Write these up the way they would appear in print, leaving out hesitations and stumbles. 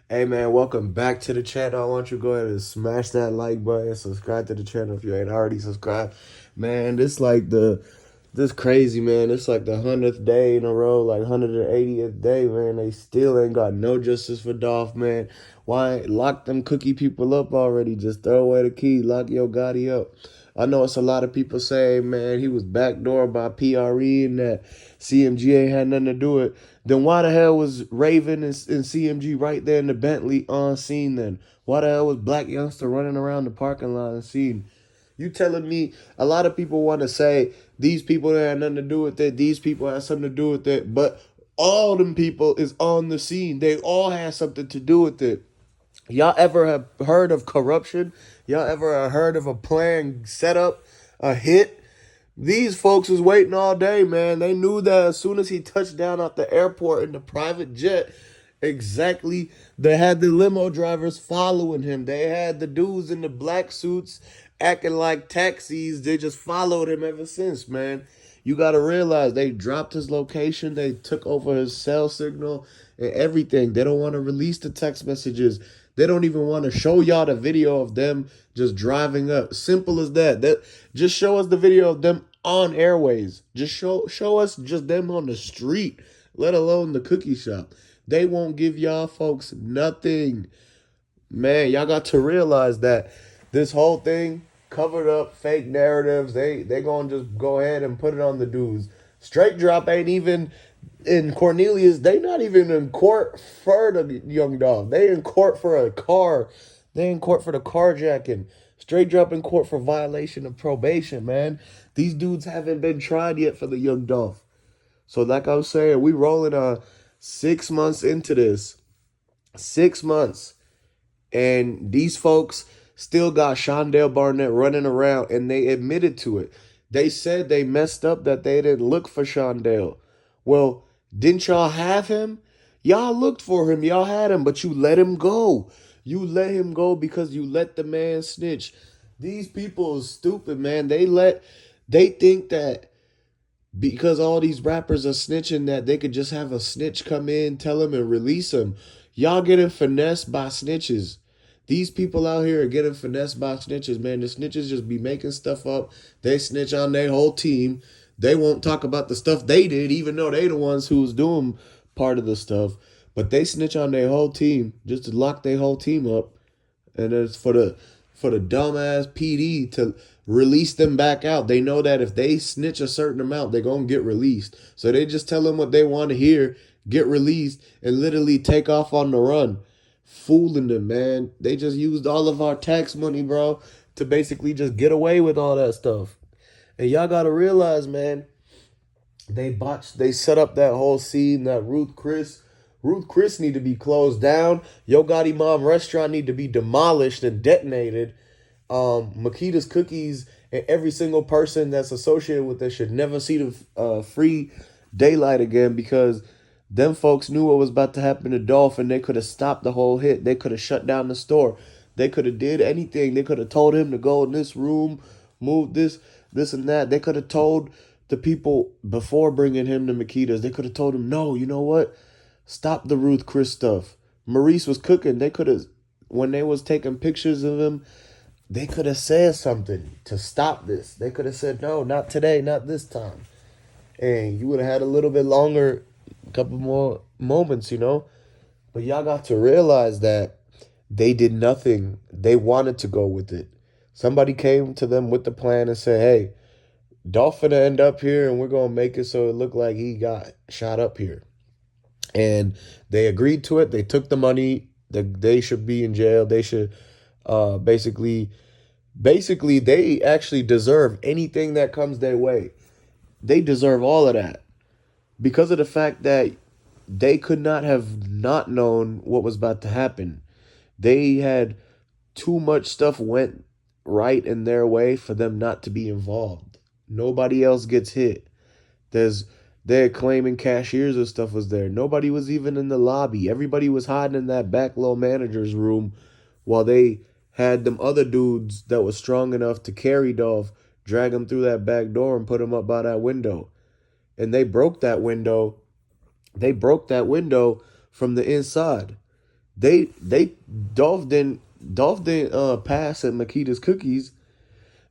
Hey man, welcome back to the channel. I want you to go ahead and smash that like button, subscribe to the channel if you ain't already subscribed. Man, this crazy, man. It's like the 100th day in a row, like 180th day, man. They still ain't got no justice for Dolph, man. Why lock them cookie people up already? Just throw away the key, lock your Gotti up. I know it's a lot of people saying, man, he was backdoored by PRE and that CMG ain't had nothing to do with it. Then why the hell was Raven and CMG right there in the Bentley on scene then? Why the hell was Blac Youngsta running around the parking lot and scene? You telling me a lot of people want to say these people had nothing to do with it, these people had something to do with it, but all them people is on the scene. They all had something to do with it. Y'all ever have heard of corruption? Y'all ever heard of a plan set up, a hit? These folks was waiting all day, man. They knew that as soon as he touched down at the airport in the private jet, exactly, they had the limo drivers following him. They had the dudes in the black suits acting like taxis. They just followed him ever since, man. You got to realize they dropped his location. They took over his cell signal and everything. They don't want to release the text messages. They don't even want to show y'all the video of them just driving up. Simple as that. That just show us the video of them on airways. Just show us just them on the street, let alone the cookie shop. They won't give y'all folks nothing. Man, y'all got to realize that this whole thing covered up fake narratives. They gonna just go ahead and put it on the dudes. Straight drop ain't even in Cornelius. They not even in court for the young dog. They in court for a car. They in court for the carjacking. Straight drop in court for violation of probation, man. These dudes haven't been tried yet for the young Dolph. So like I was saying, we rolling 6 months into this. 6 months. And these folks still got Shondell Barnett running around, and they admitted to it. They said they messed up, that they didn't look for Shondell. Well, didn't y'all have him? Y'all looked for him. Y'all had him, but you let him go. You let him go because you let the man snitch. These people is stupid, man. They think that because all these rappers are snitching that they could just have a snitch come in, tell him, and release him. Y'all getting finessed by snitches. These people out here are getting finessed by snitches, man. The snitches just be making stuff up. They snitch on their whole team. They won't talk about the stuff they did, even though they the ones who was doing part of the stuff. But they snitch on their whole team just to lock their whole team up. And it's for the dumbass PD to release them back out. They know that if they snitch a certain amount, they're gonna get released. So they just tell them what they want to hear, get released, and literally take off on the run. Fooling them, man. They just used all of our tax money, bro, to basically just get away with all that stuff. And y'all gotta realize, man, they set up that whole scene, that Ruth Chris need to be closed down. Yo Gotti Mom restaurant need to be demolished and detonated. Makedas cookies and every single person that's associated with this should never see the free daylight again, because them folks knew what was about to happen to Dolph, and they could have stopped the whole hit. They could have shut down the store. They could have did anything. They could have told him to go in this room, move this and that. They could have told the people before bringing him to Makedas. They could have told him, no, you know what? Stop the Ruth Chris stuff. Maurice was cooking. They could have, when they was taking pictures of him, they could have said something to stop this. They could have said, no, not today, not this time. And you would have had a little bit longer, a couple more moments, you know? But y'all got to realize that they did nothing. They wanted to go with it. Somebody came to them with the plan and said, hey, Dolph gonna end up here, and we're gonna make it so it looked like he got shot up here. And they agreed to it. They took the money. They should be in jail. They should basically they actually deserve anything that comes their way. They deserve all of that because of the fact that they could not have not known what was about to happen. They had too much stuff went right in their way for them not to be involved. Nobody else gets hit. There's they're claiming cashiers and stuff was there. Nobody was even in the lobby. Everybody was hiding in that back low manager's room while they had them other dudes that was strong enough to carry Dolph, drag him through that back door and put him up by that window. And they broke that window. They broke that window from the inside. They Dolph didn't pass at Makeda's cookies.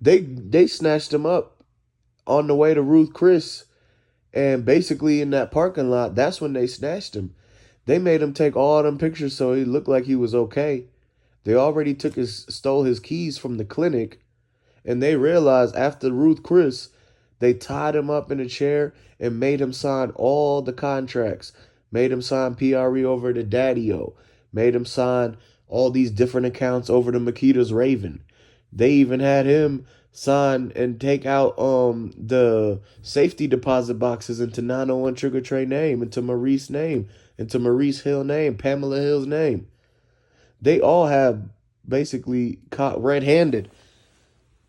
They snatched him up on the way to Ruth Chris, and basically in that parking lot, that's when they snatched him. They made him take all them pictures so he looked like he was okay. They already stole his keys from the clinic, and they realized after Ruth Chris, they tied him up in a chair and made him sign all the contracts. Made him sign PRE over to Daddy-O. Made him sign all these different accounts over to Makeda's Raven. They even had him sign and take out the safety deposit boxes into 901 Sugar Trey name, into Maurice name, into Maurice Hill name, Pamela Hill's name. They all have basically caught red-handed.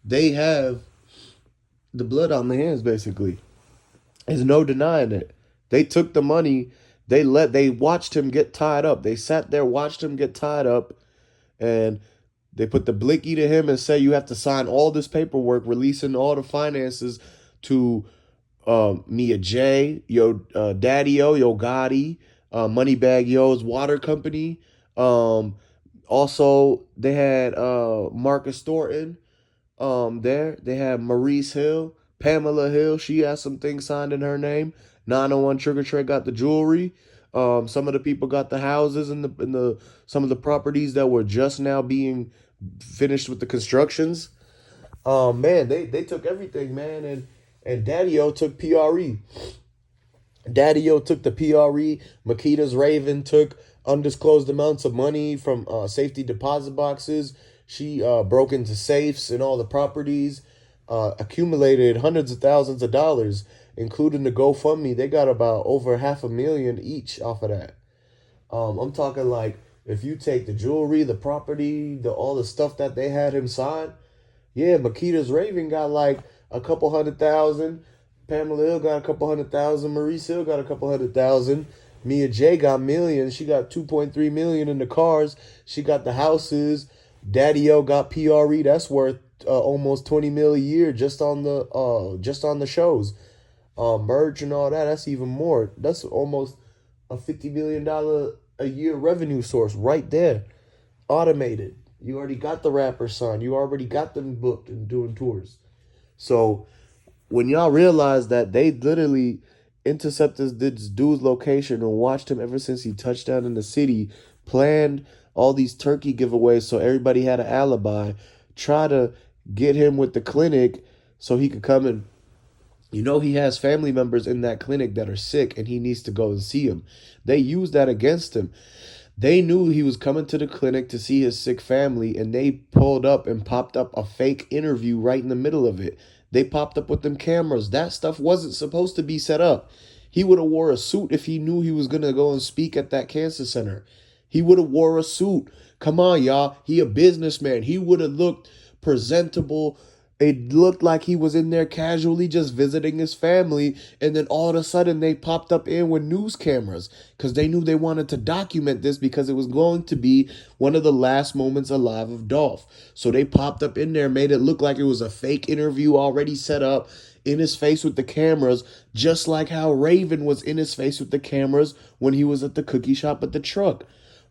They have the blood on their hands basically. There's no denying it. They took the money. They watched him get tied up. They sat there, watched him get tied up, and they put the blicky to him and say you have to sign all this paperwork releasing all the finances to Mia J, Daddy-O, Yo Gotti, Moneybag Yo's water company. Also, they had Marcus Thornton there. They had Maurice Hill, Pamela Hill. She has some things signed in her name. 901 Sugar Trey got the jewelry. Some of the people got the houses and the some of the properties that were just now being finished with the constructions. Man, they took everything, man, and Daddy-O took PRE. Daddy-O took the PRE. Makeda's Raven took undisclosed amounts of money from safety deposit boxes. She broke into safes and all the properties, accumulated hundreds of thousands of dollars, including the GoFundMe. They got about over $500,000 each off of that. I'm talking like if you take the jewelry, the property, all the stuff that they had him sign, yeah, Makeda's Raven got like a couple 100,000. Pamela Hill got a couple 100,000. Maurice Hill got a couple 100,000. Mia J got millions. She got 2.3 million in the cars. She got the houses. Daddy-O got PRE. That's worth almost 20 mil a year just on the shows. Merch and all that. That's even more. That's almost a $50 million a year revenue source right there, automated. You already got the rapper signed. You already got them booked and doing tours. So when y'all realize that they literally intercepted this dude's location and watched him ever since he touched down in the city, planned all these turkey giveaways so everybody had an alibi, try to get him with the clinic so he could come and he has family members in that clinic that are sick and he needs to go and see them. They used that against him. They knew he was coming to the clinic to see his sick family, and they pulled up and popped up a fake interview right in the middle of it. They popped up with them cameras. That stuff wasn't supposed to be set up. He would have wore a suit if he knew he was going to go and speak at that cancer center. He would have wore a suit. Come on, y'all. He a businessman. He would have looked presentable. It looked like he was in there casually just visiting his family, and then all of a sudden they popped up in with news cameras because they knew they wanted to document this because it was going to be one of the last moments alive of Dolph. So they popped up in there, made it look like it was a fake interview already set up in his face with the cameras, just like how Raven was in his face with the cameras when he was at the cookie shop at the truck.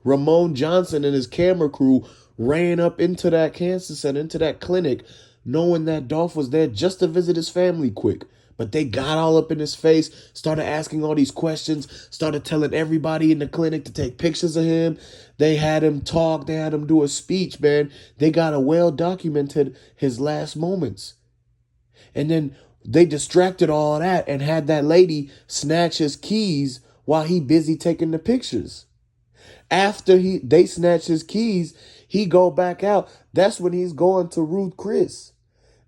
Ramon Johnson and his camera crew ran up into that cancer center, into that clinic, knowing that Dolph was there just to visit his family quick. But they got all up in his face, started asking all these questions, started telling everybody in the clinic to take pictures of him. They had him talk, they had him do a speech, man. They got a well documented his last moments. And then they distracted all that and had that lady snatch his keys while he busy taking the pictures. After they snatch his keys, he go back out. That's when he's going to Ruth Chris.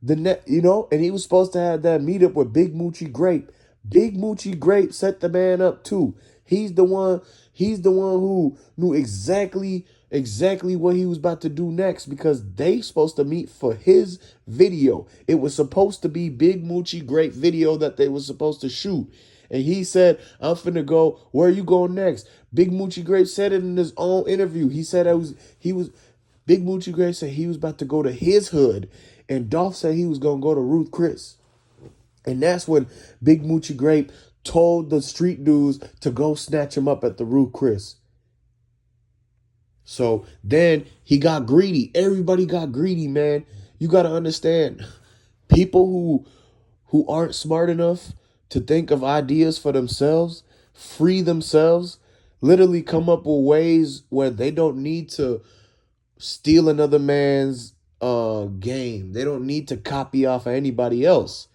And he was supposed to have that meetup with Big Moochie Grape. Big Moochie Grape set the man up too. He's the one who knew exactly what he was about to do next because they supposed to meet for his video. It was supposed to be Big Moochie Grape video that they were supposed to shoot. And he said, I'm finna go, where are you going next? Big Moochie Grape said it in his own interview. He said Big Moochie Grape said he was about to go to his hood. And Dolph said he was going to go to Ruth Chris. And that's when Big Moochie Grape told the street dudes to go snatch him up at the Ruth Chris. So then he got greedy. Everybody got greedy, man. You got to understand, people who aren't smart enough to think of ideas for themselves, free themselves, literally come up with ways where they don't need to steal another man's game. They don't need to copy off of anybody else.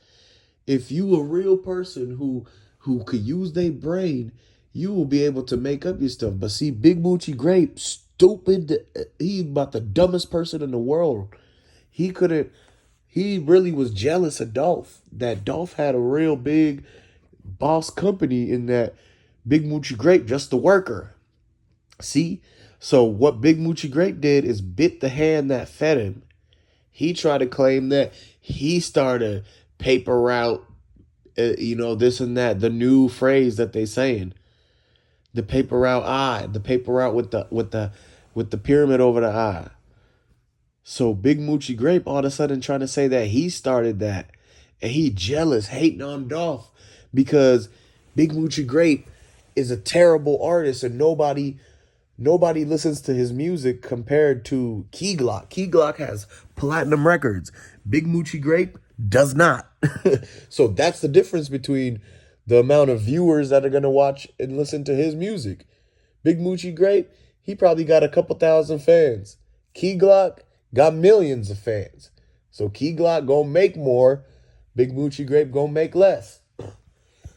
If you a real person who could use their brain, you will be able to make up your stuff. But see, Big Moochie Grape, stupid. He about the dumbest person in the world. He couldn't. He really was jealous of Dolph. That Dolph had a real big boss company in that Big Moochie Grape just the worker. See? So what Big Moochie Grape did is bit the hand that fed him. He tried to claim that he started paper route, this and that, the new phrase that they saying, the paper route eye, the paper route with the pyramid over the eye. So Big Moochie Grape all of a sudden trying to say that he started that, and he jealous, hating on Dolph because Big Moochie Grape is a terrible artist and nobody listens to his music compared to Key Glock. Key Glock has platinum records. Big Moochie Grape does not. So that's the difference between the amount of viewers that are going to watch and listen to his music. Big Moochie Grape, he probably got a couple thousand fans. Key Glock got millions of fans. So Key Glock gonna make more. Big Moochie Grape gonna make less.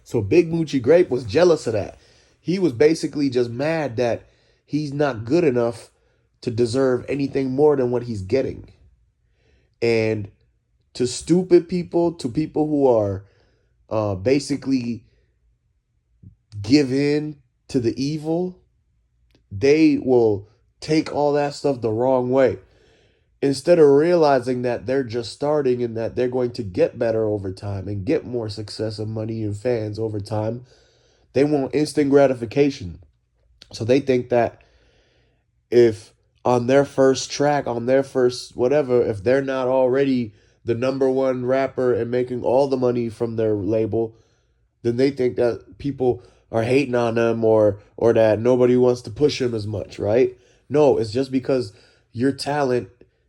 So Big Moochie Grape was jealous of that. He was basically just mad that he's not good enough to deserve anything more than what he's getting. And to stupid people, to people who are basically give in to the evil, they will take all that stuff the wrong way. Instead of realizing that they're just starting and that they're going to get better over time and get more success and money and fans over time, they want instant gratification. So they think that if on their first track, on their first whatever, if they're not already the number one rapper and making all the money from their label, then they think that people are hating on them or that nobody wants to push them as much, right? No, it's just because your talent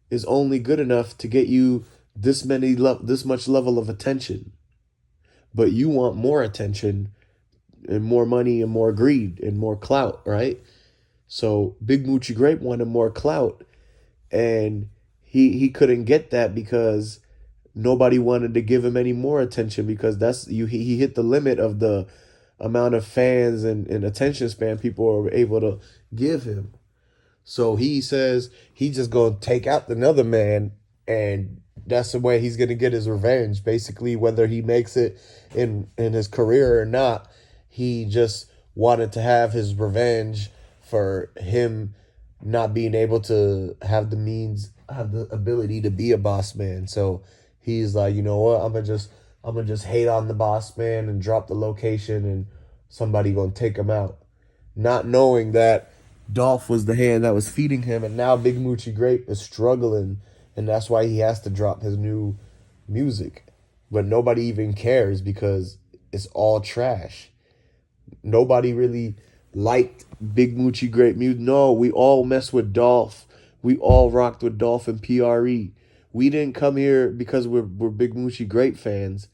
is only good enough to get you this much level of attention. But you want more attention and more money and more greed and more clout, right? So Big Moochie Grape wanted more clout, and he couldn't get that because nobody wanted to give him any more attention because he hit the limit of the amount of fans and attention span people are able to give him. So he says he's just gonna take out another man, and that's the way he's gonna get his revenge. Basically, whether he makes it in his career or not, he just wanted to have his revenge for him not being able to have the means, have the ability to be a boss man. So he's like, you know what, I'm gonna just hate on the boss man and drop the location, and somebody gonna take him out, not knowing that Dolph was the hand that was feeding him, and now Big Moochie Grape is struggling, and that's why he has to drop his new music. But nobody even cares because it's all trash. Nobody really liked Big Moochie Grape music. No, we all mess with Dolph. We all rocked with Dolph and PRE. We didn't come here because we're Big Moochie Grape fans.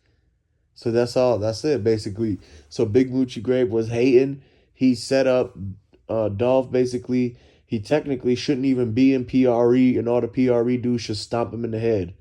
So that's all. That's it, basically. So Big Moochie Grape was hating. He set up Dolph, basically. He technically shouldn't even be in PRE, and all the PRE do should stomp him in the head.